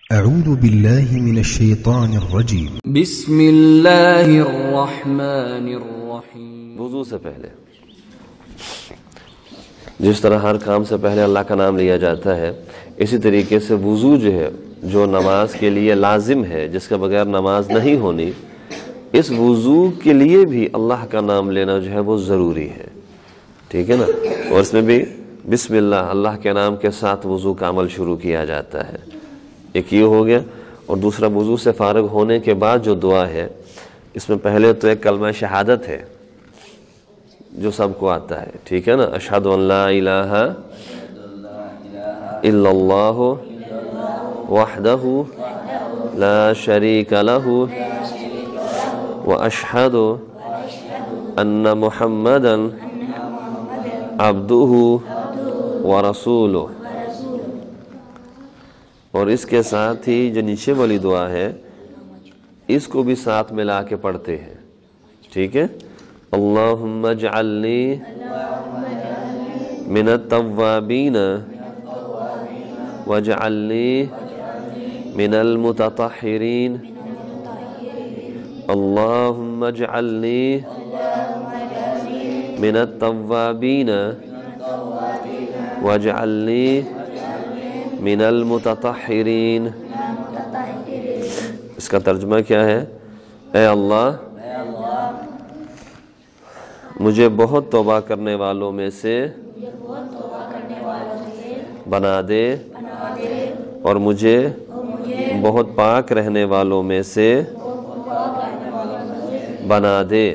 أعوذ بالله من الشيطان الرجيم. بسم اللہ الرحمن الرحیم. وضو سے پہلے جس طرح ہر کام سے پہلے اللہ کا نام لیا جاتا ہے، اسی طریقے سے وضو جو ہے، جو نماز کے لیے لازم ہے، جس کے بغیر نماز نہیں ہونی، اس وضو کے لیے بھی اللہ کا نام لینا جو ہے وہ ضروری ہے. ٹھیک ہے نا؟ اور اس میں بھی بسم اللہ کے نام کے ساتھ وضو کا عمل شروع کیا جاتا ہے. ایک یہ ہو گیا. اور دوسرا، وضو سے فارغ ہونے کے بعد جو دعا ہے، اس میں پہلے تو ایک کلمہ شہادت ہے جو سب کو آتا ہے. ٹھیک ہے نا؟ اشہد ان لا الہ الا اللہ وحدہ لا شریک لہ واشہد ان محمدا عبدہ ورسولہ. اور اس کے ساتھ ہی جو نیچے والی دعا ہے، اس کو بھی ساتھ ملا کے پڑھتے ہیں. ٹھیک ہے؟ اللہم اجعلنی من التوابین واجعلنی من المتطہرین. اللہم اجعلنی من التوابین واجعلنی من المتطہرین. اس کا ترجمہ کیا ہے؟ اے اللہ، مجھے بہت توبہ کرنے والوں میں سے بنا دے اور مجھے بہت پاک رہنے والوں میں سے بنا دے.